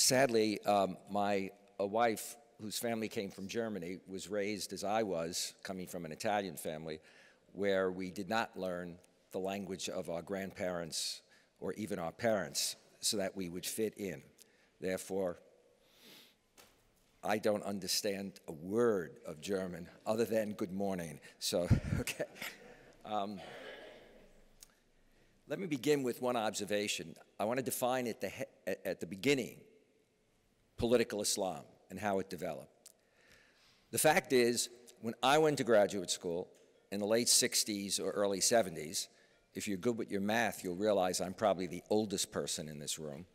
Sadly, my wife, whose family came from Germany, was raised as I was, coming from an Italian family, where we did not learn the language of our grandparents or even our parents so that we would fit in. Therefore, I don't understand a word of German other than good morning. So, okay. Let me begin with one observation. I want to define at the beginning political Islam and how it developed. The fact is, when I went to graduate school in the late 60s or early 70s, if you're good with your math, you'll realize I'm probably the oldest person in this room.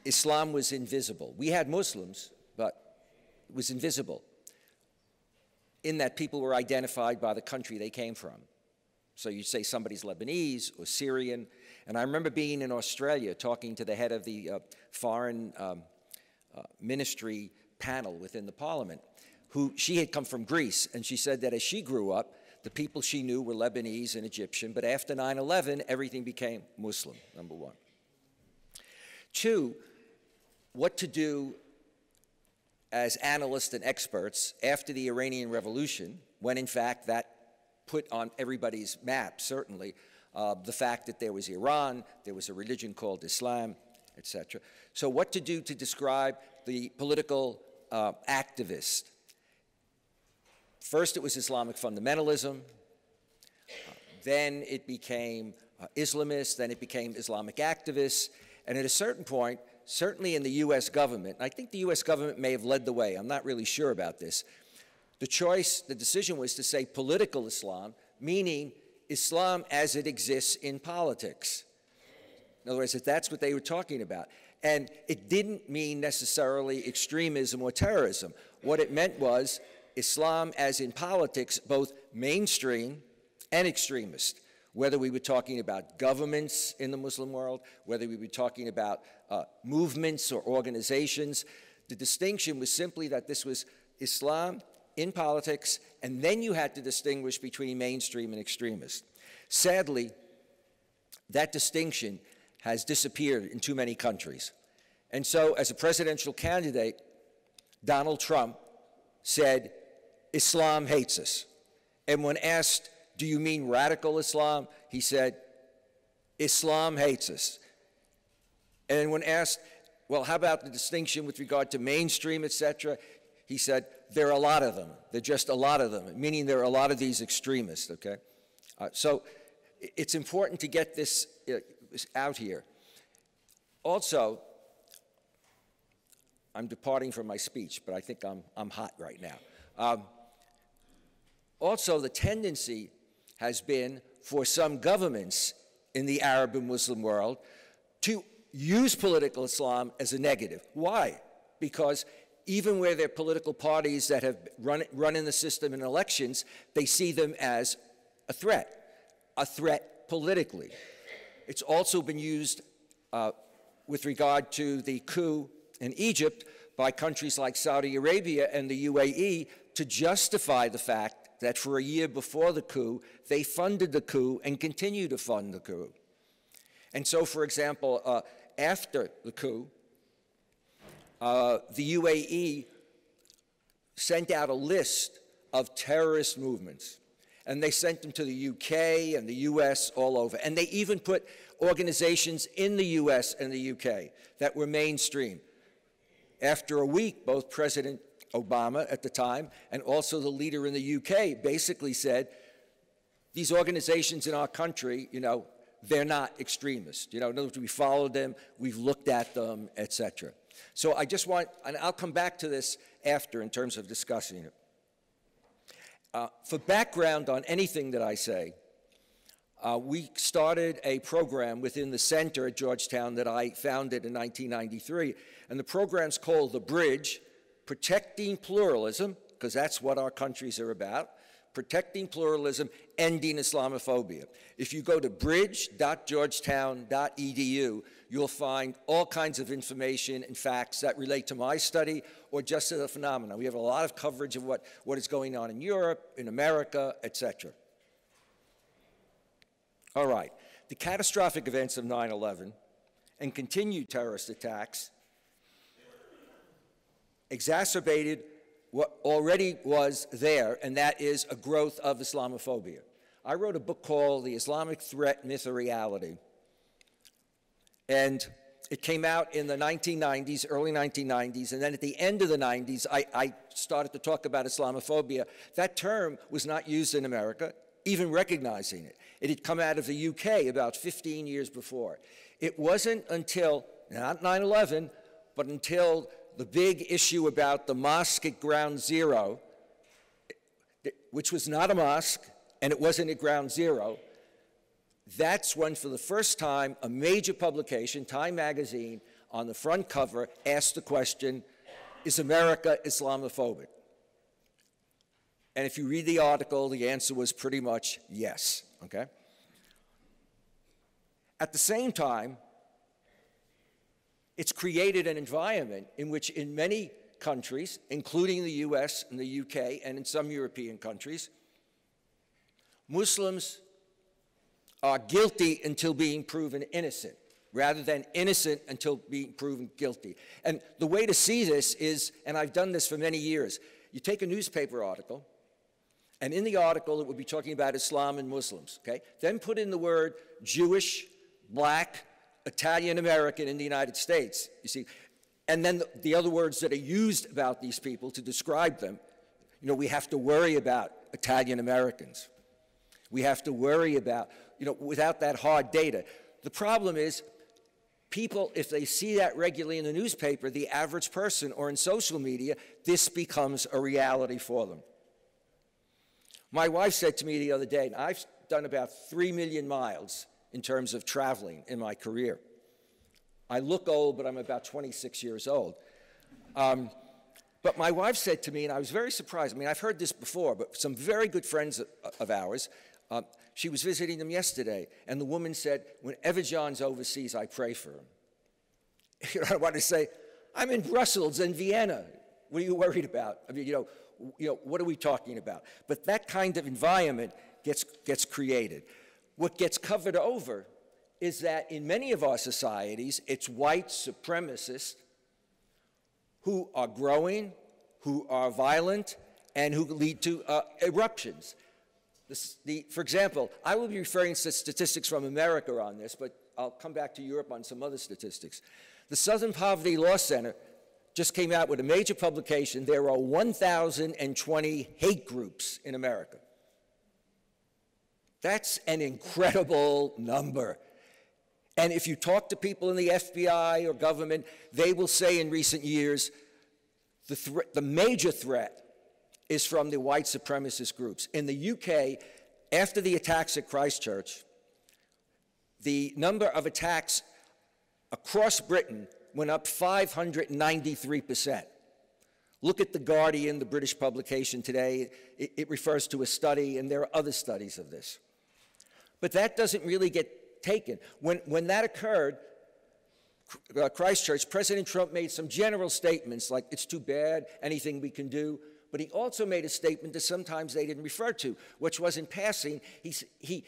Islam was invisible. We had Muslims, but it was invisible in that people were identified by the country they came from. So you'd say somebody's Lebanese or Syrian. And I remember being in Australia talking to the head of the foreign ministry panel within the parliament, she had come from Greece, and she said that as she grew up, the people she knew were Lebanese and Egyptian, but after 9/11, everything became Muslim, number one. Two, what to do as analysts and experts after the Iranian Revolution, when in fact that put on everybody's map, certainly, the fact that there was Iran, there was a religion called Islam, etc. So what to do to describe the political activist? First it was Islamic fundamentalism, then it became Islamists, then it became Islamic activists, and at a certain point, certainly in the US government, and I think the US government may have led the way, I'm not really sure about this, the decision was to say political Islam, meaning Islam as it exists in politics. In other words, that's what they were talking about. And it didn't mean necessarily extremism or terrorism. What it meant was Islam as in politics, both mainstream and extremist, whether we were talking about governments in the Muslim world, whether we were talking about movements or organizations. The distinction was simply that this was Islam in politics, and then you had to distinguish between mainstream and extremist. Sadly, that distinction has disappeared in too many countries. And so, as a presidential candidate, Donald Trump said, Islam hates us. And when asked, do you mean radical Islam? He said, Islam hates us. And when asked, well, how about the distinction with regard to mainstream, etc., he said, there are a lot of them. There are just a lot of them, meaning there are a lot of these extremists, okay? So it's important to get this out here. Also, I'm departing from my speech, but I think I'm hot right now. Also, the tendency has been for some governments in the Arab and Muslim world to use political Islam as a negative. Why? Because even where there are political parties that have run in the system in elections, they see them as a threat politically. It's also been used with regard to the coup in Egypt by countries like Saudi Arabia and the UAE to justify the fact that for a year before the coup, they funded the coup and continue to fund the coup. And so, for example, after the coup, the UAE sent out a list of terrorist movements, and they sent them to the UK and the US all over. And they even put organizations in the US and the UK that were mainstream. After a week, both President Obama at the time and also the leader in the UK basically said, these organizations in our country, you know, they're not extremist. You know, in other words, we followed them, we've looked at them, etc. So I just want, and I'll come back to this after in terms of discussing it. For background on anything that I say, we started a program within the center at Georgetown that I founded in 1993, and the program's called The Bridge, Protecting Pluralism, because that's what our countries are about, protecting pluralism, ending Islamophobia. If you go to bridge.georgetown.edu, you'll find all kinds of information and facts that relate to my study or just to the phenomena. We have a lot of coverage of what is going on in Europe, in America, etc. All right. The catastrophic events of 9/11 and continued terrorist attacks exacerbated what already was there, and that is a growth of Islamophobia. I wrote a book called The Islamic Threat, Myth, or Reality, and it came out in the 1990s, early 1990s, and then at the end of the 90s, I started to talk about Islamophobia. That term was not used in America, even recognizing it. It had come out of the UK about 15 years before. It wasn't until, not 9/11, but until the big issue about the mosque at Ground Zero, which was not a mosque, and it wasn't at Ground Zero. That's when, for the first time, a major publication, Time magazine, on the front cover, asked the question, is America Islamophobic? And if you read the article, the answer was pretty much yes, okay? At the same time, it's created an environment in which in many countries, including the US and the UK and in some European countries, Muslims are guilty until being proven innocent, rather than innocent until being proven guilty. And the way to see this is, and I've done this for many years, you take a newspaper article, and in the article it would be talking about Islam and Muslims, okay? Then put in the word Jewish, Black, Italian American in the United States, you see. And then the other words that are used about these people to describe them, you know, we have to worry about Italian Americans. We have to worry about, you know, without that hard data. The problem is, people, if they see that regularly in the newspaper, the average person, or in social media, this becomes a reality for them. My wife said to me the other day, and I've done about 3 million miles in terms of traveling in my career. I look old, but I'm about 26 years old. But my wife said to me, and I was very surprised, I mean, I've heard this before, but some very good friends of ours, she was visiting them yesterday, and the woman said, whenever John's overseas, I pray for him. You know, I want to say, I'm in Brussels and Vienna. What are you worried about? I mean, you know, what are we talking about? But that kind of environment gets created. What gets covered over is that in many of our societies, it's white supremacists who are growing, who are violent, and who lead to eruptions. For example, I will be referring to statistics from America on this, but I'll come back to Europe on some other statistics. The Southern Poverty Law Center just came out with a major publication. There are 1,020 hate groups in America. That's an incredible number. And if you talk to people in the FBI or government, they will say in recent years, the major threat is from the white supremacist groups. In the UK, after the attacks at Christchurch, the number of attacks across Britain went up 593%. Look at The Guardian, the British publication today. It refers to a study, and there are other studies of this. But that doesn't really get taken. When that occurred, Christchurch, President Trump made some general statements like, it's too bad, anything we can do. But he also made a statement that sometimes they didn't refer to, which was in passing. He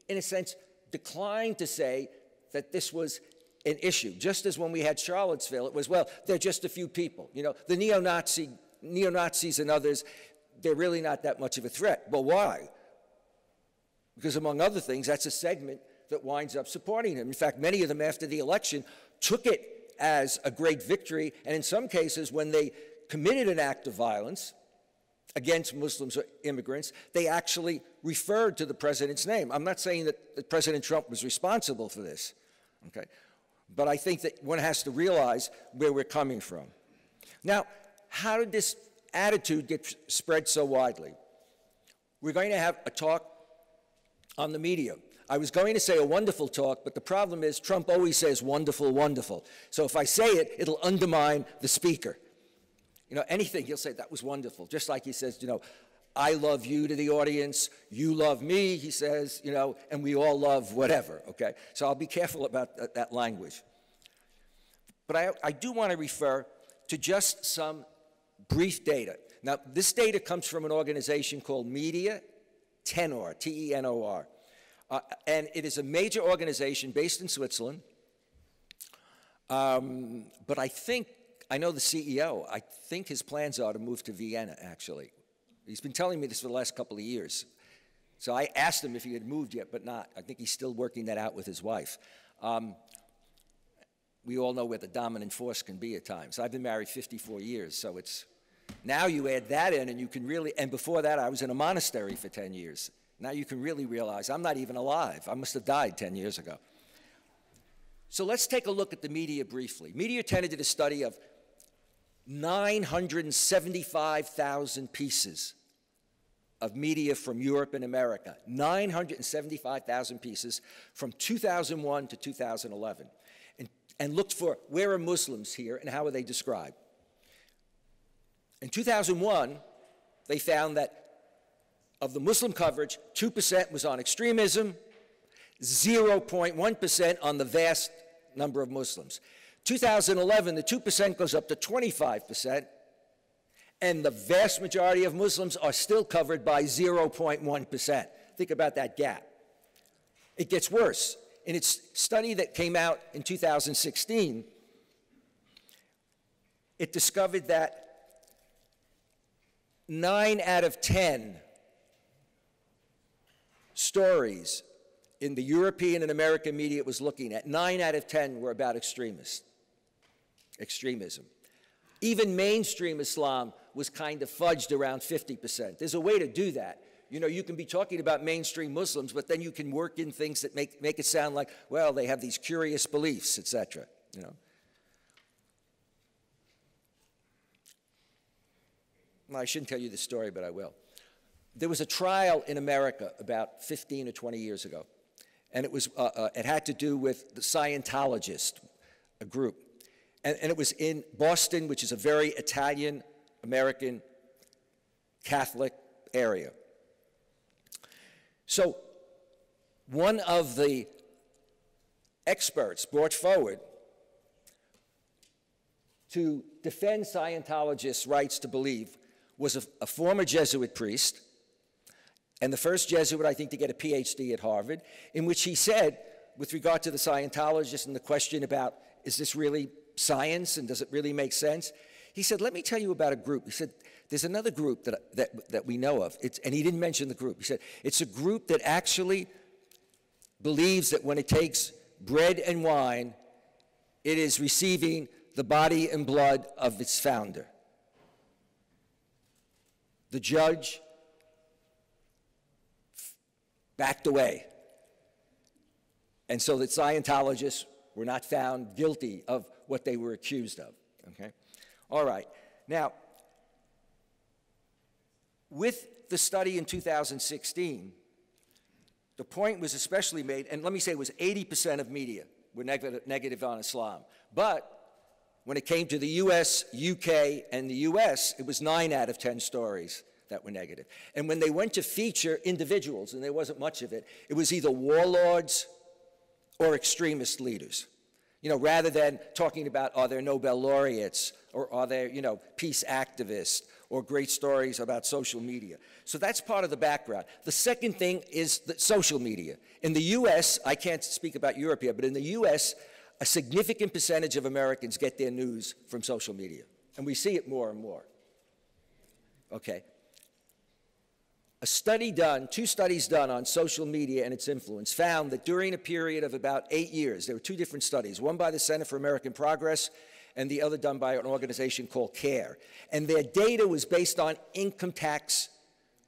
in a sense, declined to say that this was an issue. Just as when we had Charlottesville, it was, well, they're just a few people. You know, the neo-Nazis and others, they're really not that much of a threat. Well, why? Because among other things, that's a segment that winds up supporting him. In fact, many of them after the election took it as a great victory, and in some cases, when they committed an act of violence against Muslims or immigrants, they actually referred to the president's name. I'm not saying that President Trump was responsible for this, okay? But I think that one has to realize where we're coming from. Now, how did this attitude get spread so widely? We're going to have a talk on the media. I was going to say a wonderful talk, but the problem is Trump always says wonderful, wonderful. So if I say it, it'll undermine the speaker. You know, anything, he'll say, that was wonderful. Just like he says, you know, I love you to the audience, you love me, he says, you know, and we all love whatever, okay? So I'll be careful about that language. But I do want to refer to just some brief data. Now, this data comes from an organization called Media Tenor, T-E-N-O-R. And it is a major organization based in Switzerland. But I think I know the CEO. I think his plans are to move to Vienna, actually. He's been telling me this for the last couple of years. So I asked him if he had moved yet, but not. I think he's still working that out with his wife. We all know where the dominant force can be at times. I've been married 54 years, so it's, now you add that in and you can really, and before that I was in a monastery for 10 years. Now you can really realize I'm not even alive. I must have died 10 years ago. So let's take a look at the media briefly. Media Tenor did a study of 975,000 pieces of media from Europe and America, 975,000 pieces from 2001 to 2011, and looked for where are Muslims here and how are they described. In 2001, they found that of the Muslim coverage, 2% was on extremism, 0.1% on the vast number of Muslims. 2011, the 2% goes up to 25%, and the vast majority of Muslims are still covered by 0.1%. Think about that gap. It gets worse. In its study that came out in 2016, it discovered that 9 out of 10 stories in the European and American media it was looking at, 9 out of 10 were about extremism. Even mainstream Islam was kind of fudged around 50%. There's a way to do that. You know, you can be talking about mainstream Muslims, but then you can work in things that make it sound like, well, they have these curious beliefs, etc. You know. Well, I shouldn't tell you this story, but I will. There was a trial in America about 15 or 20 years ago, and it was it had to do with the Scientologists, a group, and it was in Boston, which is a very Italian-American Catholic area. So one of the experts brought forward to defend Scientologists' rights to believe was a former Jesuit priest, and the first Jesuit, I think, to get a PhD at Harvard, in which he said, with regard to the Scientologists and the question about, is this really science and does it really make sense? He said, let me tell you about a group. He said, there's another group that we know of, and he didn't mention the group. He said, it's a group that actually believes that when it takes bread and wine, it is receiving the body and blood of its founder. The judge backed away. And so that Scientologists were not found guilty of what they were accused of, okay? All right, now, with the study in 2016, the point was especially made, and let me say it was 80% of media were negative on Islam. But when it came to the US, UK, and the US, it was 9 out of 10 stories that were negative. And when they went to feature individuals, and there wasn't much of it, it was either warlords or extremist leaders. You know, rather than talking about are there Nobel laureates or are there, you know, peace activists or great stories about social media. So that's part of the background. The second thing is the social media. In the US, I can't speak about Europe here, but in the US, a significant percentage of Americans get their news from social media. And we see it more and more. Okay. A study done, 2 studies done on social media and its influence found that during a period of about 8 years, there were 2 different studies, one by the Center for American Progress and the other done by an organization called CARE. And their data was based on income tax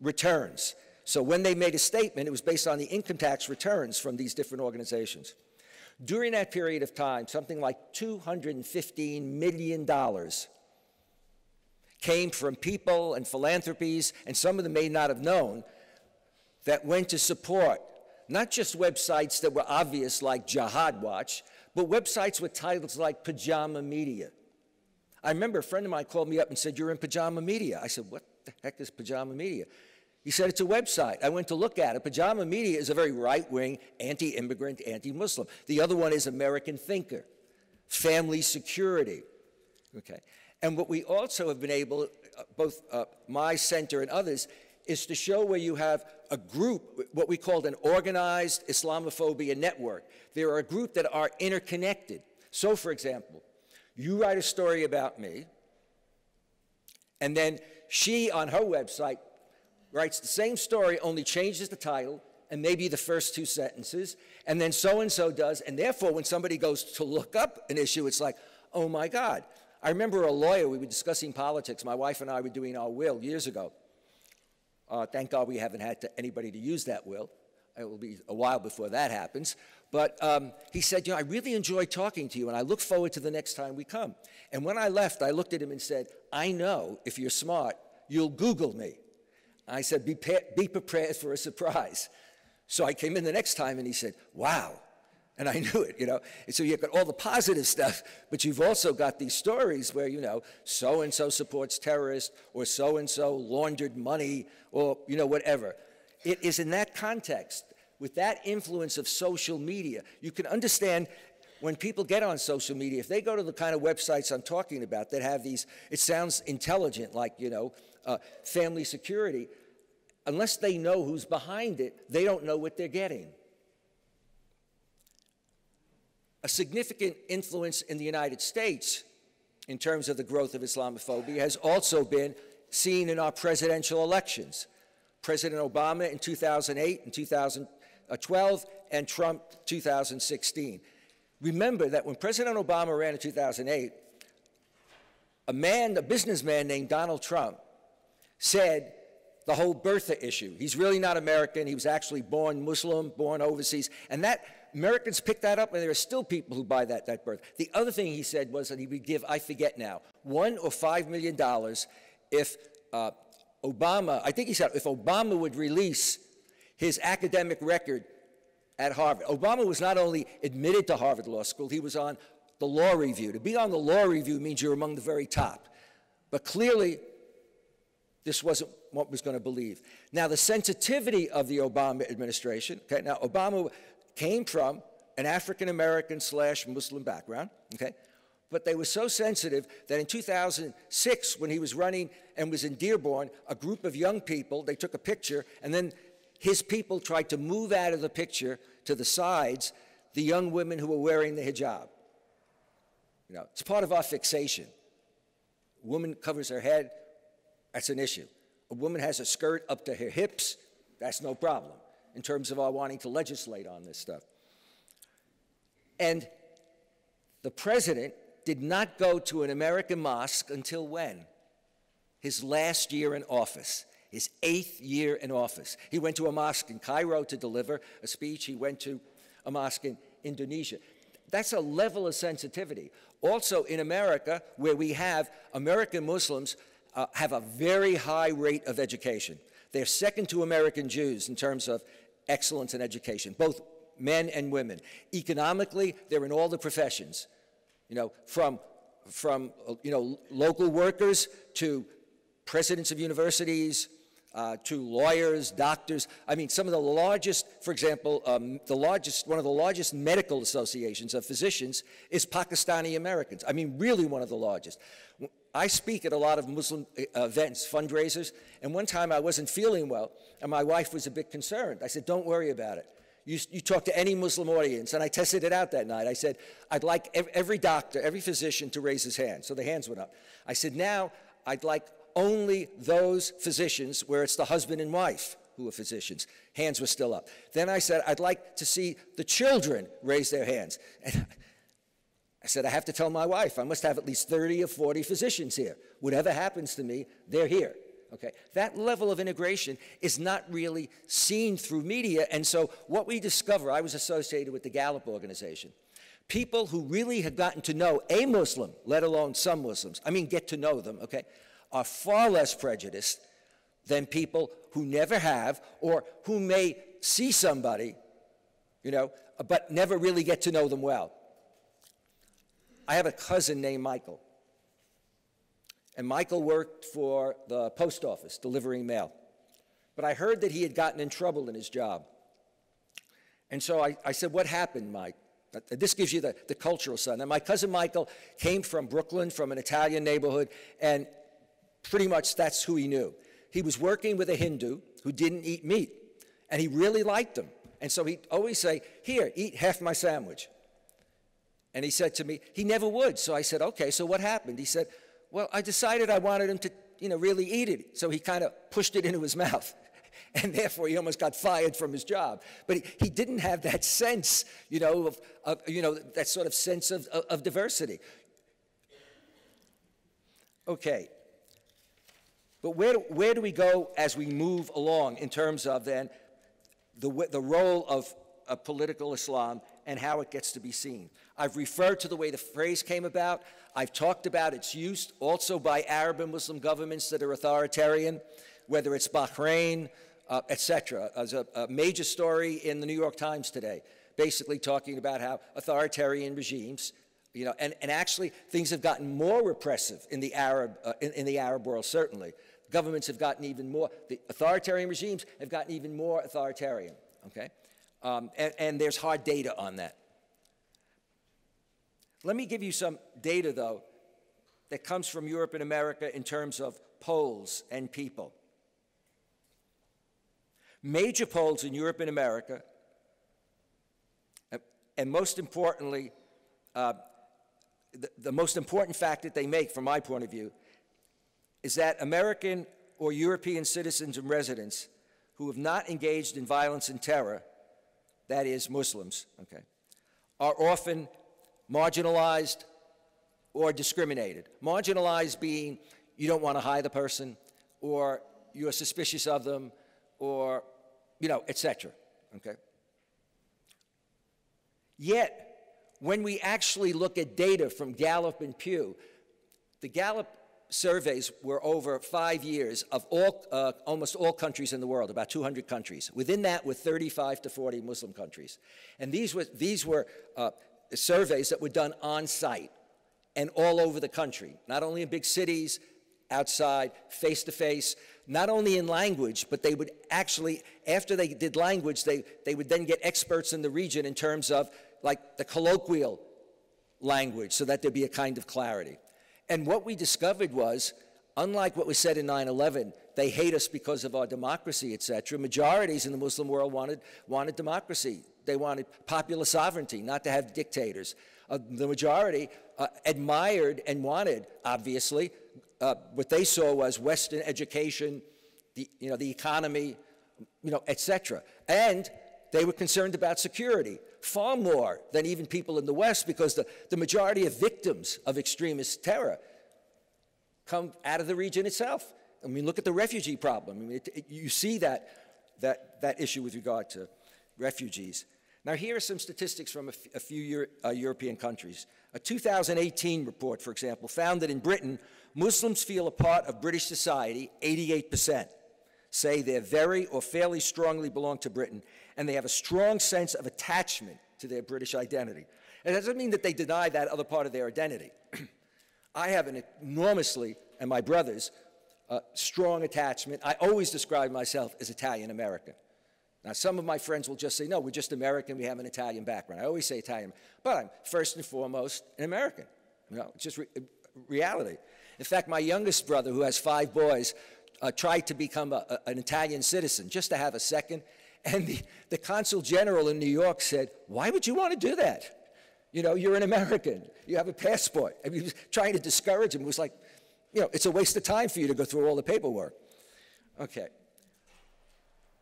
returns. So when they made a statement, it was based on the income tax returns from these different organizations. During that period of time, something like $215 million came from people and philanthropies, and some of them may not have known, that went to support not just websites that were obvious like Jihad Watch, but websites with titles like Pajama Media. I remember a friend of mine called me up and said, you're in Pajama Media. I said, what the heck is Pajama Media? He said, it's a website. I went to look at it. Pajama Media is a very right-wing, anti-immigrant, anti-Muslim. The other one is American Thinker, Family Security, okay? And what we also have been able, both my center and others, is to show where you have a group, what we called an organized Islamophobia network. There are a group that are interconnected. So, for example, You write a story about me, and then she, on her website, writes the same story, only changes the title and maybe the first 2 sentences, and then so-and-so does, and therefore when somebody goes to look up an issue, it's like, oh my God. I remember a lawyer, we were discussing politics, my wife and I were doing our will years ago. Thank God we haven't had anybody to use that will. It will be a while before that happens. But he said, I really enjoyed talking to you, and I look forward to the next time we come. And when I left, I looked at him and said, I know if you're smart, you'll Google me. I said, be prepared for a surprise. So I came in the next time, and he said, wow. And I knew it, And so you've got all the positive stuff, but you've also got these stories where, so-and-so supports terrorists, or so-and-so laundered money, or, whatever. It is in that context, with that influence of social media, you can understand when people get on social media, if they go to the kind of websites I'm talking about that have these, it sounds intelligent, like, family security, unless they know who's behind it, they don't know what they're getting. A significant influence in the United States in terms of the growth of Islamophobia has also been seen in our presidential elections. President Obama in 2008 and 2012, and Trump 2016. Remember that when President Obama ran in 2008, a businessman named Donald Trump said the whole birther issue. He's really not American. He was actually born Muslim, born overseas. And that Americans picked that up, and there are still people who buy that birth. The other thing he said was that he would give, I forget now, $1 or $5 million if Obama, I think he said, if Obama would release his academic record at Harvard. Obama was not only admitted to Harvard Law School, he was on the law review. To be on the law review means you're among the very top. But clearly, this wasn't what was going to believe. Now, the sensitivity of the Obama administration, okay, now Obama came from an African-American / Muslim background, okay, but they were so sensitive that in 2006, when he was running and was in Dearborn, a group of young people, they took a picture, and then his people tried to move out of the picture to the sides the young women who were wearing the hijab. It's part of our fixation. A woman covers her head, that's an issue. A woman has a skirt up to her hips, that's no problem in terms of our wanting to legislate on this stuff. And the president did not go to an American mosque until when? His last year in office, his 8th year in office. He went to a mosque in Cairo to deliver a speech. He went to a mosque in Indonesia. That's a level of sensitivity. Also in America, where we have American Muslims have a very high rate of education. They're second to American Jews in terms of excellence in education, both men and women. Economically, they're in all the professions, from local workers to presidents of universities, to lawyers, doctors. I mean, some of the largest, for example, one of the largest medical associations of physicians is Pakistani Americans. I mean, really one of the largest. I speak at a lot of Muslim events, fundraisers, and one time I wasn't feeling well, and my wife was a bit concerned. I said, don't worry about it. You talk to any Muslim audience, and I tested it out that night. I said, I'd like every doctor, every physician to raise his hand. So the hands went up. I said, now I'd like only those physicians where it's the husband and wife who are physicians. Hands were still up. Then I said, I'd like to see the children raise their hands. And I said, I have to tell my wife, I must have at least 30 or 40 physicians here. Whatever happens to me, they're here. Okay? That level of integration is not really seen through media, and so what we discover, I was associated with the Gallup organization, people who really have gotten to know a Muslim, let alone some Muslims, I mean get to know them, okay, are far less prejudiced than people who never have or who may see somebody, but never really get to know them well. I have a cousin named Michael. And Michael worked for the post office, delivering mail. But I heard that he had gotten in trouble in his job. And so I said, what happened, Mike? This gives you the cultural side. And my cousin Michael came from Brooklyn, from an Italian neighborhood, and pretty much that's who he knew. He was working with a Hindu who didn't eat meat, and he really liked him. And so he'd always say, here, eat half my sandwich. And he said to me, he never would. So I said, okay, so what happened? He said, well, I decided I wanted him to, really eat it. So he kind of pushed it into his mouth. And therefore, he almost got fired from his job. But he didn't have that sense, that sort of sense of diversity. Okay. But where do we go as we move along in terms of then the role of political Islam and how it gets to be seen? I've referred to the way the phrase came about. I've talked about its use also by Arab and Muslim governments that are authoritarian, whether it's Bahrain, etc. There's a major story in the New York Times today, basically talking about how authoritarian regimes, and actually things have gotten more repressive in the Arab world, certainly. Governments have gotten even more, the authoritarian regimes have gotten even more authoritarian, okay? And there's hard data on that. Let me give you some data, though, that comes from Europe and America in terms of polls and people. Major polls in Europe and America, and most importantly, the most important fact that they make, from my point of view, is that American or European citizens and residents who have not engaged in violence and terror, that is, Muslims, okay, are often marginalized or discriminated. Marginalized being you don't want to hire the person, or you're suspicious of them, or, etc., okay? Yet, when we actually look at data from Gallup and Pew, the Gallup surveys were over 5 years of almost all countries in the world, about 200 countries. Within that were 35 to 40 Muslim countries. And these were surveys that were done on site and all over the country, not only in big cities, outside, face-to-face, not only in language, but they would actually, after they did language, they would then get experts in the region in terms of like the colloquial language so that there'd be a kind of clarity. And what we discovered was, unlike what was said in 9/11, they hate us because of our democracy, etc., majorities in the Muslim world wanted democracy. They wanted popular sovereignty, not to have dictators. The majority admired and wanted, obviously, what they saw was Western education, the economy, etc. And they were concerned about security, far more than even people in the West, because the majority of victims of extremist terror come out of the region itself. I mean, look at the refugee problem. I mean, you see that issue with regard to refugees. Now, here are some statistics from a few European countries. A 2018 report, for example, found that in Britain, Muslims feel a part of British society, 88%, say they very or fairly strongly belong to Britain, and they have a strong sense of attachment to their British identity. It doesn't mean that they deny that other part of their identity. I have an enormously, and my brothers, strong attachment. I always describe myself as Italian-American. Now, some of my friends will just say, no, we're just American, we have an Italian background. I always say Italian, but I'm first and foremost an American. It's just reality. In fact, my youngest brother, who has 5 boys, tried to become an Italian citizen just to have a second, and the consul general in New York said, why would you want to do that? You're an American, you have a passport. I mean, he was trying to discourage him. It was like, it's a waste of time for you to go through all the paperwork. Okay.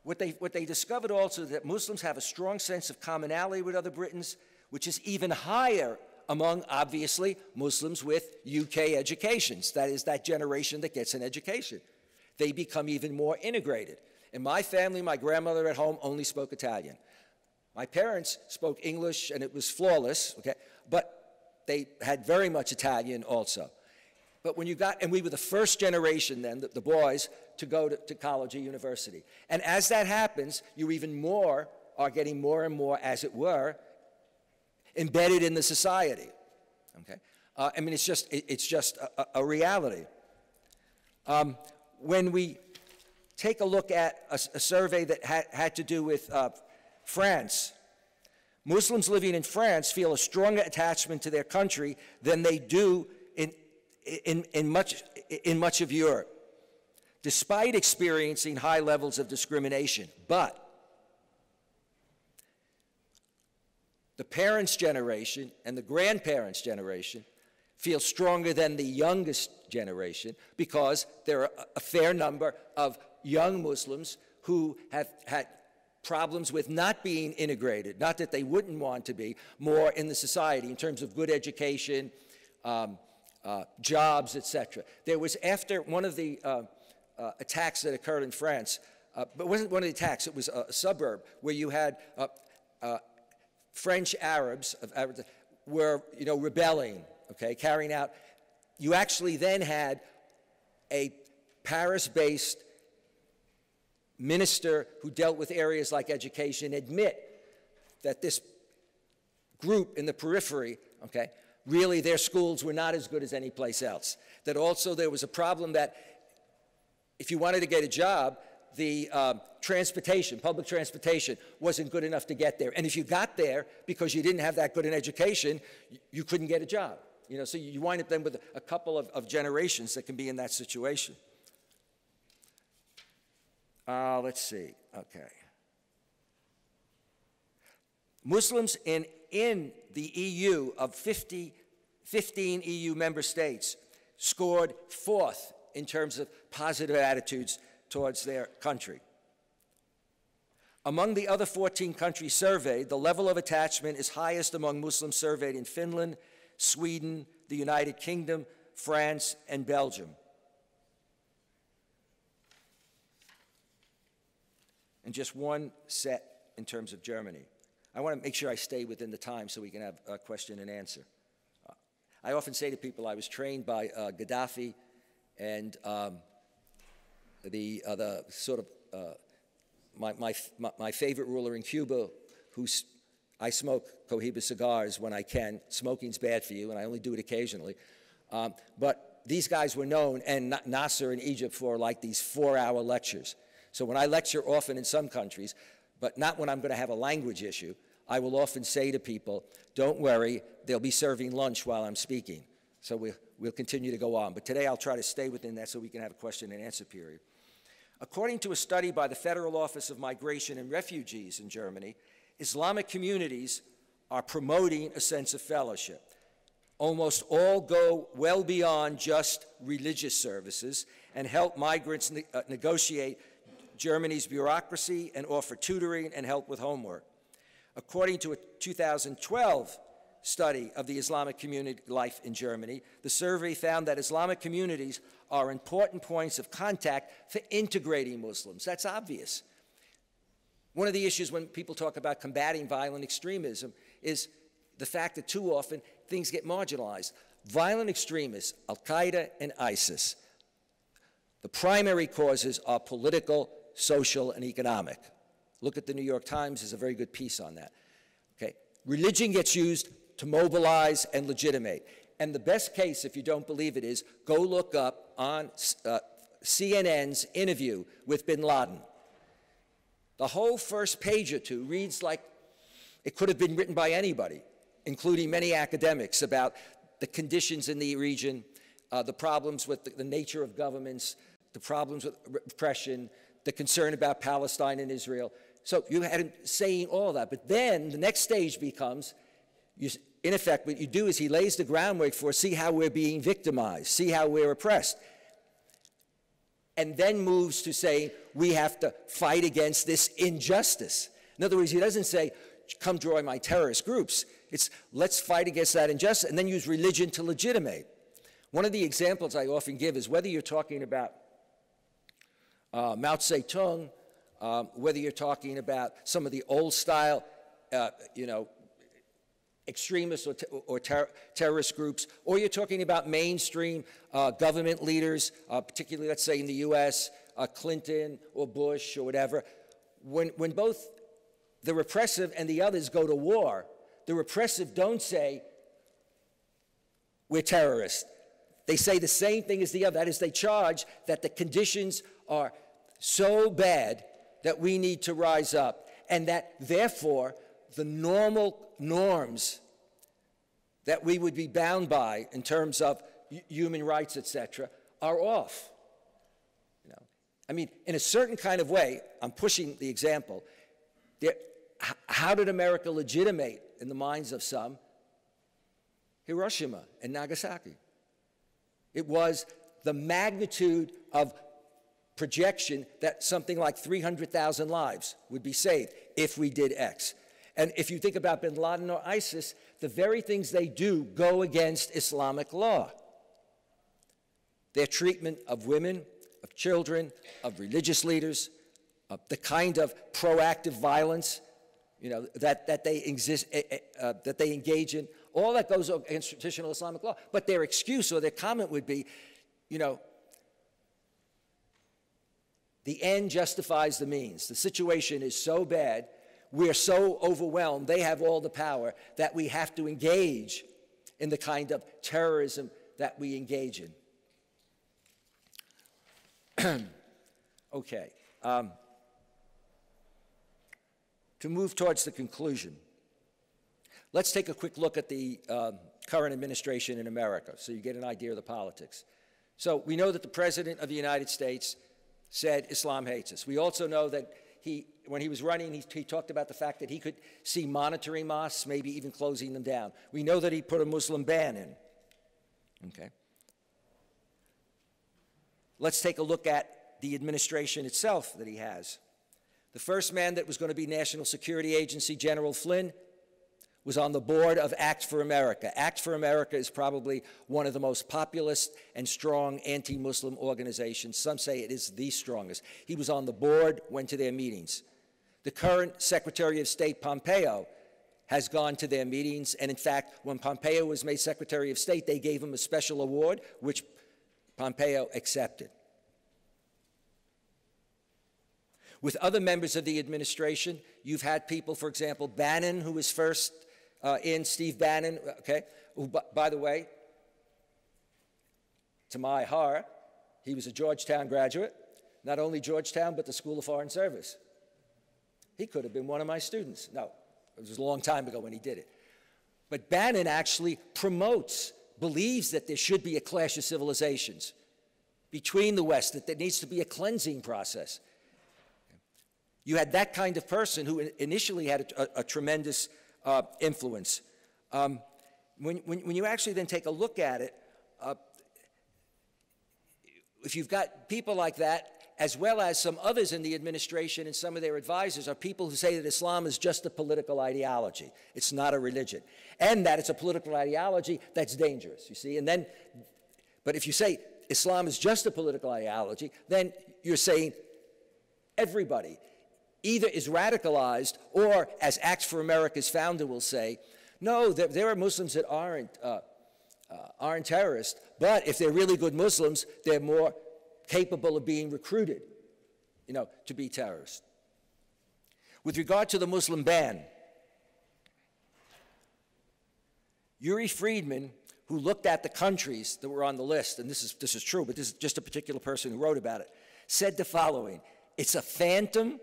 What they discovered also is that Muslims have a strong sense of commonality with other Britons, which is even higher among, obviously, Muslims with UK educations. That is that generation that gets an education. They become even more integrated. In my family, my grandmother at home only spoke Italian. My parents spoke English, and it was flawless, okay? But they had very much Italian also. But when and we were the first generation then, the boys, to go to college or university. And as that happens, you even more are getting more and more, as it were, embedded in the society, okay? I mean, it's just a reality. When we take a look at a survey that had to do with France, Muslims living in France feel a stronger attachment to their country than they do in much of Europe, despite experiencing high levels of discrimination. But the parents' generation and the grandparents' generation feel stronger than the youngest generation because there are a fair number of young Muslims who have had problems with not being integrated, not that they wouldn't want to be, more in the society in terms of good education, jobs, etc. There was, after one of the attacks that occurred in France, but it wasn't one of the attacks, it was a suburb where you had French Arabs were, rebelling, okay, carrying out. You actually then had a Paris-based minister who dealt with areas like education admit that this group in the periphery, okay, really their schools were not as good as any place else. That also there was a problem that if you wanted to get a job, the transportation, public transportation, wasn't good enough to get there. And if you got there because you didn't have that good an education, you couldn't get a job. So you wind up then with a couple of generations that can be in that situation. Let's see, okay. Muslims in the EU of 15 EU member states scored 4th in terms of positive attitudes towards their country. Among the other 14 countries surveyed, the level of attachment is highest among Muslims surveyed in Finland, Sweden, the United Kingdom, France, and Belgium. And just one set in terms of Germany. I want to make sure I stay within the time so we can have a question and answer. I often say to people I was trained by Gaddafi and the sort of my favorite ruler in Cuba, I smoke Cohiba cigars when I can. Smoking's bad for you, and I only do it occasionally. But these guys were known, and Nasser in Egypt, for like these 4-hour lectures. So when I lecture often in some countries, but not when I'm going to have a language issue, I will often say to people, don't worry, they'll be serving lunch while I'm speaking. So we'll continue to go on. But today I'll try to stay within that so we can have a question and answer period. According to a study by the Federal Office of Migration and Refugees in Germany, Islamic communities are promoting a sense of fellowship. Almost all go well beyond just religious services and help migrants negotiate Germany's bureaucracy and offer tutoring and help with homework. According to a 2012 study of the Islamic community life in Germany, the survey found that Islamic communities are important points of contact for integrating Muslims. That's obvious. One of the issues when people talk about combating violent extremism is the fact that too often things get marginalized. Violent extremists, Al-Qaeda and ISIS, the primary causes are political, social, and economic. Look at the New York Times, there's a very good piece on that. Okay. Religion gets used to mobilize and legitimate. And the best case, if you don't believe it, is go look up on CNN's interview with bin Laden. The whole first page or two reads like it could have been written by anybody, including many academics, about the conditions in the region, the problems with the nature of governments, the problems with repression, the concern about Palestine and Israel. So you had him saying all that. But then the next stage becomes, in effect, what you do is he lays the groundwork for, see how we're being victimized, see how we're oppressed. And then moves to say, we have to fight against this injustice. In other words, he doesn't say, come join my terrorist groups. It's, let's fight against that injustice, and then use religion to legitimate. One of the examples I often give is whether you're talking about Mao Zedong, whether you're talking about some of the old style, extremists or terrorist groups, or you're talking about mainstream government leaders, particularly, let's say, in the U.S., Clinton or Bush or whatever. When both the repressive and the others go to war, the repressive don't say, we're terrorists. They say the same thing as the other. That is, they charge that the conditions are so bad that we need to rise up, and that, therefore, the normal norms that we would be bound by in terms of human rights, etc., are off. I mean, in a certain kind of way, I'm pushing the example, how did America legitimate in the minds of some, Hiroshima and Nagasaki. It was the magnitude of projection that something like 300,000 lives would be saved if we did X. And if you think about bin Laden or ISIS, the very things they do go against Islamic law. Their treatment of women, of children, of religious leaders, the kind of proactive violence, that they engage in, all that goes against traditional Islamic law. But their excuse or their comment would be, the end justifies the means. The situation is so bad, we're so overwhelmed, they have all the power, that we have to engage in the kind of terrorism that we engage in. Okay. To move towards the conclusion, let's take a quick look at the current administration in America so you get an idea of the politics. So we know that the President of the United States said Islam hates us. We also know that when he was running, he talked about the fact that he could see monitoring mosques, maybe even closing them down. We know that he put a Muslim ban in. Okay. Let's take a look at the administration itself that he has. The first man that was going to be National Security Agency, General Flynn, was on the board of ACT for America. ACT for America is probably one of the most populist and strong anti-Muslim organizations. Some say it is the strongest. He was on the board, went to their meetings. The current Secretary of State, Pompeo, has gone to their meetings, and in fact, when Pompeo was made Secretary of State, they gave him a special award, which Pompeo accepted. With other members of the administration, you've had people, for example, Bannon, who was first Steve Bannon, okay, who, by the way, to my horror, he was a Georgetown graduate, not only Georgetown, but the School of Foreign Service. He could have been one of my students. No, it was a long time ago when he did it. But Bannon actually believes that there should be a clash of civilizations between the West, that there needs to be a cleansing process. You had that kind of person who initially had a tremendous influence. When you actually then take a look at it, if you've got people like that, as well as some others in the administration and some of their advisors, are people who say that Islam is just a political ideology. It's not a religion. And that it's a political ideology that's dangerous, you see. But if you say Islam is just a political ideology, then you're saying everybody either is radicalized or, as Acts for America's founder will say, no, there are Muslims that aren't terrorists, but if they're really good Muslims, they're more capable of being recruited, to be terrorists. With regard to the Muslim ban, Uri Friedman, who looked at the countries that were on the list, and this is true, but this is just a particular person who wrote about it, said the following: it's a phantom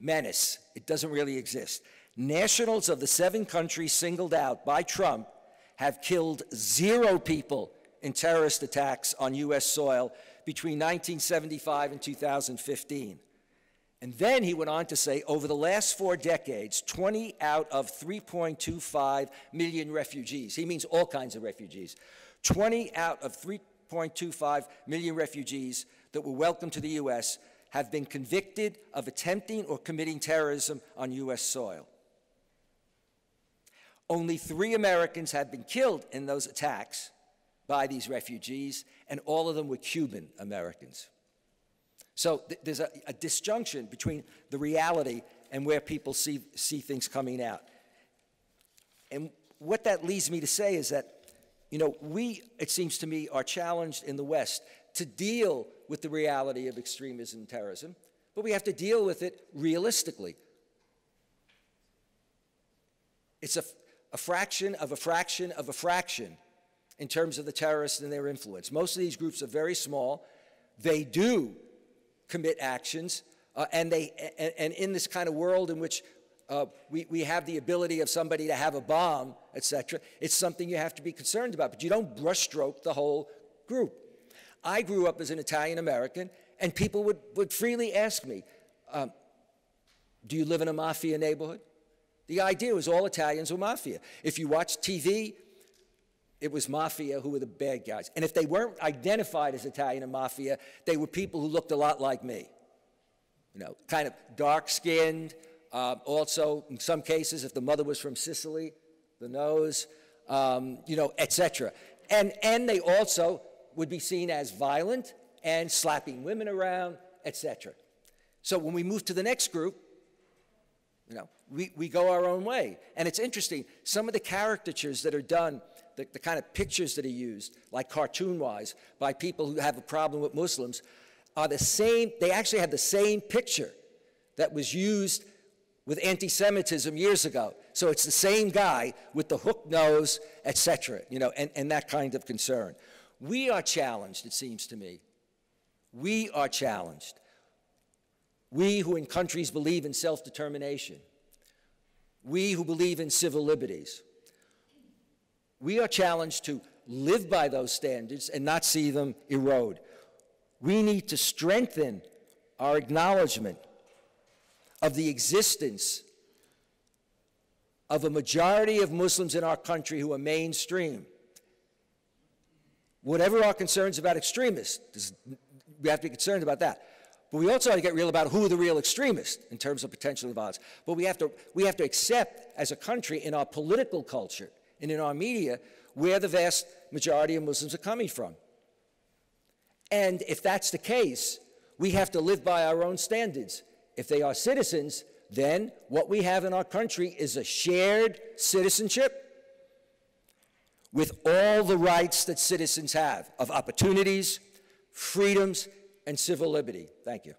menace. It doesn't really exist. Nationals of the 7 countries singled out by Trump have killed 0 people in terrorist attacks on U.S. soil between 1975 and 2015. And then he went on to say, over the last 4 decades, 20 out of 3.25 million refugees, he means all kinds of refugees, 20 out of 3.25 million refugees that were welcomed to the U.S. have been convicted of attempting or committing terrorism on U.S. soil. Only 3 Americans have been killed in those attacks by these refugees, and all of them were Cuban Americans. So there's a disjunction between the reality and where people see things coming out. And what that leads me to say is that, we, it seems to me, are challenged in the West to deal with the reality of extremism and terrorism, but we have to deal with it realistically. It's a fraction of a fraction of a fraction in terms of the terrorists and their influence. Most of these groups are very small. They do commit actions, and in this kind of world in which we have the ability of somebody to have a bomb, etc., it's something you have to be concerned about, but you don't brushstroke the whole group. I grew up as an Italian American, and people would freely ask me, do you live in a mafia neighborhood? The idea was all Italians were mafia. If you watch TV, it was mafia who were the bad guys. And if they weren't identified as Italian and mafia, they were people who looked a lot like me. You know, kind of dark-skinned. Also, in some cases, if the mother was from Sicily, the nose, you know, etc. And they also would be seen as violent and slapping women around, etc. So when we move to the next group, you know, we go our own way. And it's interesting, some of the caricatures that are done, the kind of pictures that are used, like cartoon-wise, by people who have a problem with Muslims, are the same, they actually have the same picture that was used with anti-Semitism years ago. So it's the same guy with the hooked nose, etc., you know, and that kind of concern. We are challenged, it seems to me. We are challenged. We who in countries believe in self-determination. We who believe in civil liberties. We are challenged to live by those standards and not see them erode. We need to strengthen our acknowledgement of the existence of a majority of Muslims in our country who are mainstream. Whatever our concerns about extremists, we have to be concerned about that. But we also have to get real about who are the real extremists in terms of potential violence. But we have to accept as a country in our political culture and in our media where the vast majority of Muslims are coming from. And if that's the case, we have to live by our own standards. If they are citizens, then what we have in our country is a shared citizenship with all the rights that citizens have of opportunities, freedoms, and civil liberty. Thank you.